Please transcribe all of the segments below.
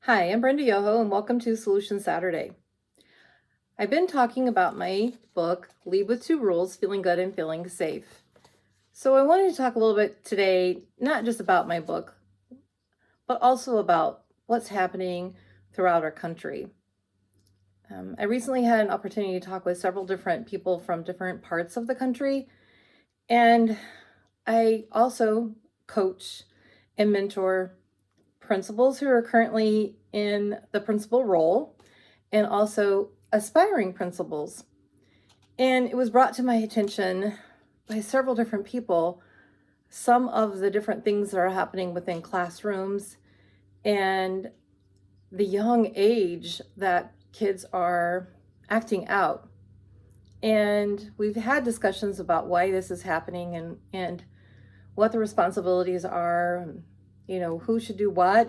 Hi, I'm Brenda Yoho, and welcome to Solution Saturday. I've been talking about my book, Lead with Two Rules, Feeling Good and Feeling Safe. So I wanted to talk a little bit today, not just about my book, but also about what's happening throughout our country. I recently had an opportunity to talk with several different people from different parts of the country, and I also coach and mentor principals who are currently in the principal role and also aspiring principals. And it was brought to my attention by several different people some of the different things that are happening within classrooms and the young age that kids are acting out. And we've had discussions about why this is happening and what the responsibilities are, and, who should do what.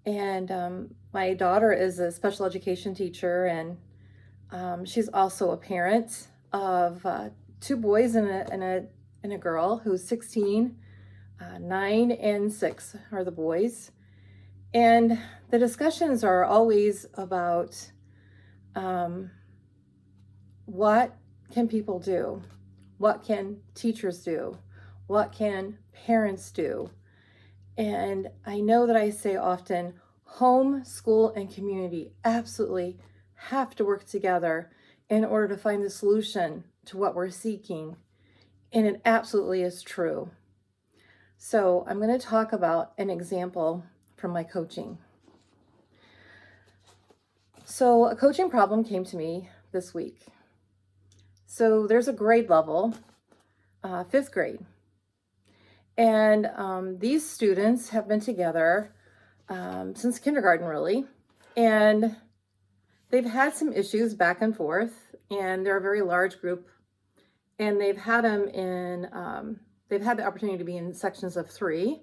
And my daughter is a special education teacher, and she's also a parent of two boys and a girl who's 16. 9 and 6 are the boys. And the discussions are always about what can people do? What can teachers do? What can parents do? And I know that I say often, home, school, and community absolutely have to work together in order to find the solution to what we're seeking. And it absolutely is true. So I'm going to talk about an example from my coaching. So a coaching problem came to me this week. So there's a grade level, 5th grade. And these students have been together since kindergarten, really. And they've had some issues back and forth, and they're a very large group. And they've had they've had the opportunity to be in sections of 3,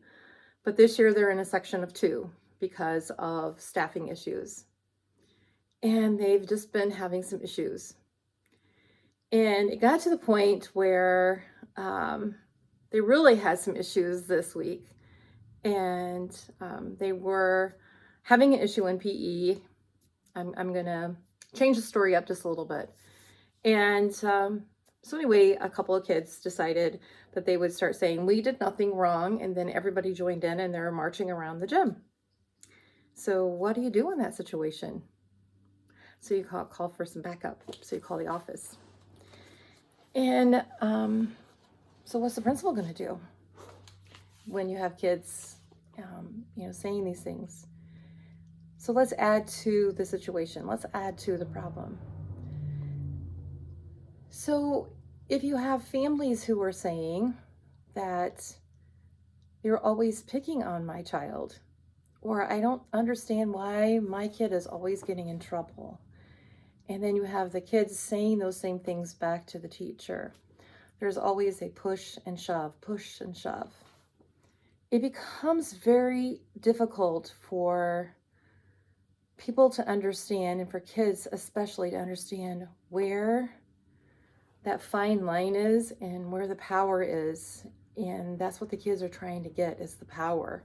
but this year they're in a section of 2 because of staffing issues. And they've just been having some issues. And it got to the point where they really had some issues this week. And they were having an issue in PE. I'm going to change the story up just a little bit. And so anyway, a couple of kids decided that they would start saying, we did nothing wrong. And then everybody joined in and they're marching around the gym. So what do you do in that situation? So you call for some backup. So you call the office. And so what's the principal going to do when you have kids, saying these things? So let's add to the situation. Let's add to the problem. So if you have families who are saying that you're always picking on my child, or I don't understand why my kid is always getting in trouble, and then you have the kids saying those same things back to the teacher, there's always a push and shove. It becomes very difficult for people to understand, and for kids especially to understand where that fine line is and where the power is. And that's what the kids are trying to get, is the power.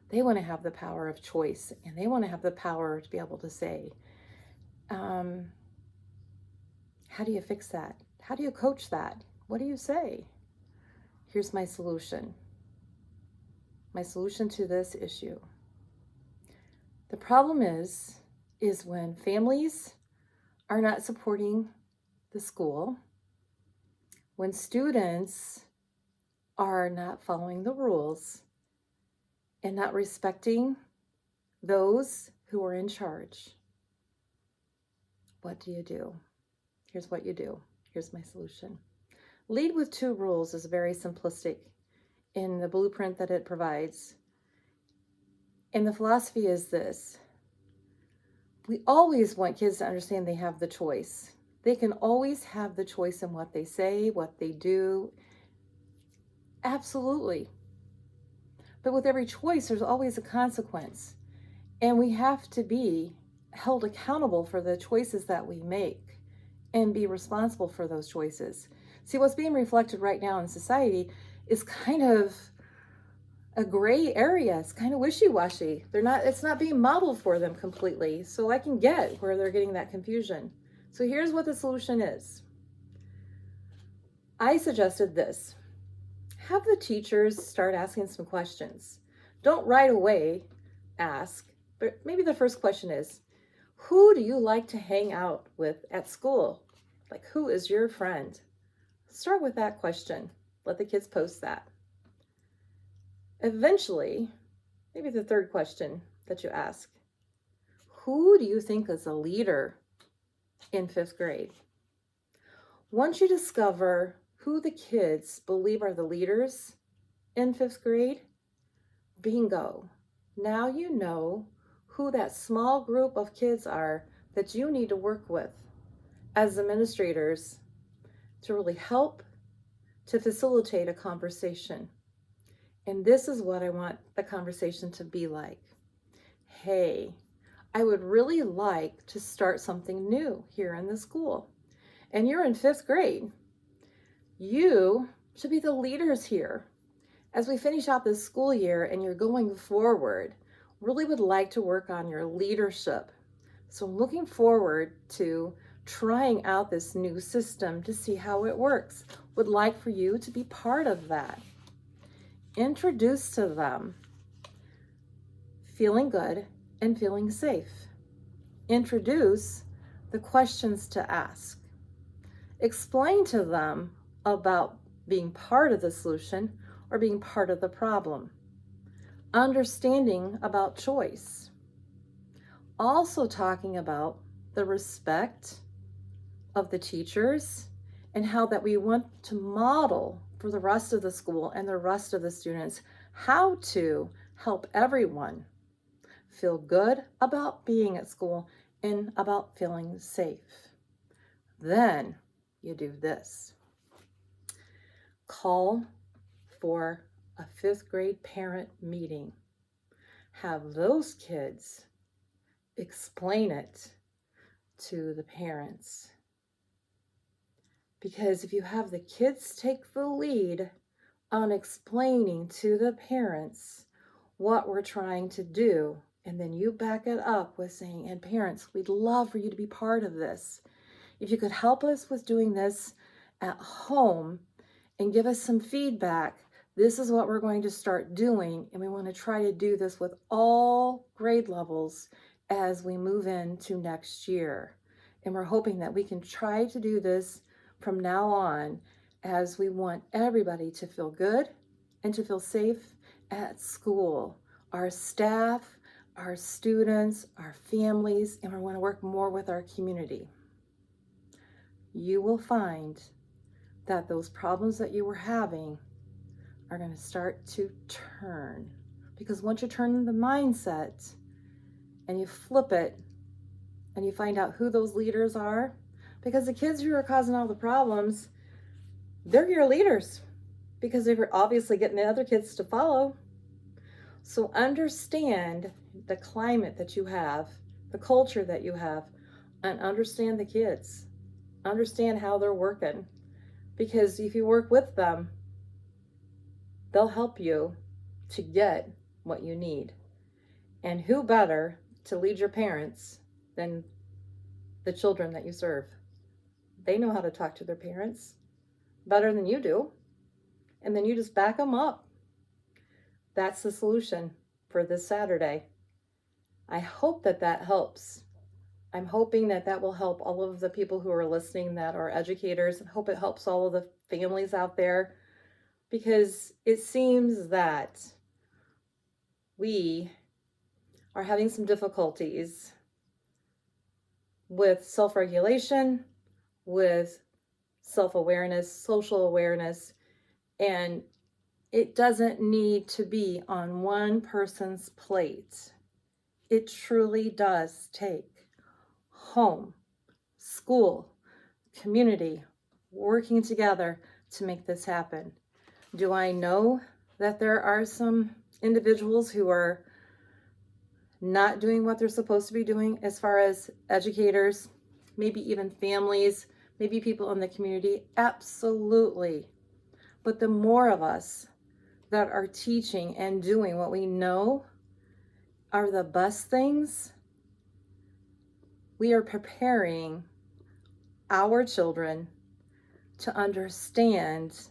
They want to have the power of choice, and they want to have the power to be able to say, how do you fix that? How do you coach that? What do you say? Here's my solution. My solution to this issue. The problem is when families are not supporting the school, when students are not following the rules and not respecting those who are in charge. What do you do? Here's what you do. Here's my solution. Lead with 2 rules is very simplistic in the blueprint that it provides. And the philosophy is this: we always want kids to understand they have the choice. They can always have the choice in what they say, what they do. Absolutely. But with every choice, there's always a consequence. And we have to be held accountable for the choices that we make and be responsible for those choices. See, what's being reflected right now in society is kind of a gray area. It's kind of wishy-washy. It's not being modeled for them completely. So I can get where they're getting that confusion. So here's what the solution is. I suggested this. Have the teachers start asking some questions. Don't right away ask, but maybe the first question is, who do you like to hang out with at school? Like, who is your friend? Start with that question. Let the kids post that. Eventually, maybe the third question that you ask, who do you think is a leader in 5th grade? Once you discover who the kids believe are the leaders in 5th grade, bingo. Now you know who that small group of kids are that you need to work with as administrators to really help to facilitate a conversation. And this is what I want the conversation to be like. Hey, I would really like to start something new here in the school. And you're in 5th grade. You should be the leaders here. As we finish out this school year and you're going forward, really would like to work on your leadership. So I'm looking forward to trying out this new system to see how it works. Would like for you to be part of that. Introduce to them feeling good and feeling safe. Introduce the questions to ask. Explain to them about being part of the solution or being part of the problem. Understanding about choice. Also talking about the respect of the teachers and how that we want to model for the rest of the school and the rest of the students how to help everyone feel good about being at school and about feeling safe. Then you do this. Call for a 5th grade parent meeting. Have those kids explain it to the parents. Because if you have the kids take the lead on explaining to the parents what we're trying to do, and then you back it up with saying, and parents, we'd love for you to be part of this. If you could help us with doing this at home and give us some feedback, this is what we're going to start doing, and we want to try to do this with all grade levels as we move into next year. And we're hoping that we can try to do this from now on, as we want everybody to feel good and to feel safe at school. Our staff, our students, our families, and we want to work more with our community. You will find that those problems that you were having are going to start to turn. Because once you turn the mindset and you flip it and you find out who those leaders are, because the kids who are causing all the problems, they're your leaders because they're obviously getting the other kids to follow. So understand the climate that you have, the culture that you have, and understand the kids. Understand how they're working. Because if you work with them, they'll help you to get what you need. And who better to lead your parents than the children that you serve? They know how to talk to their parents better than you do. And then you just back them up. That's the solution for this Saturday. I hope that that helps. I'm hoping that that will help all of the people who are listening that are educators. I hope it helps all of the families out there, because it seems that we are having some difficulties with self-regulation, with self-awareness, social awareness, and it doesn't need to be on one person's plate. It truly does take home, school, community, working together to make this happen. Do I know that there are some individuals who are not doing what they're supposed to be doing as far as educators, maybe even families, maybe people in the community? Absolutely. But the more of us that are teaching and doing what we know are the best things, we are preparing our children to understand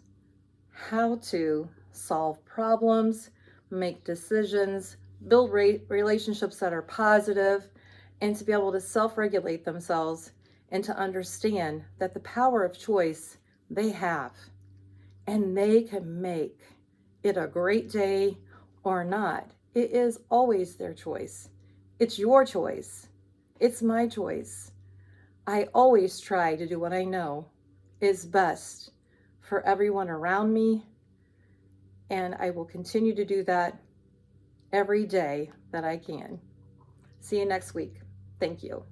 how to solve problems, make decisions, build relationships that are positive, and to be able to self-regulate themselves and to understand that the power of choice they have, and they can make it a great day or not. It is always their choice. It's your choice. It's my choice. I always try to do what I know is best for everyone around me, and I will continue to do that every day that I can. See you next week. Thank you.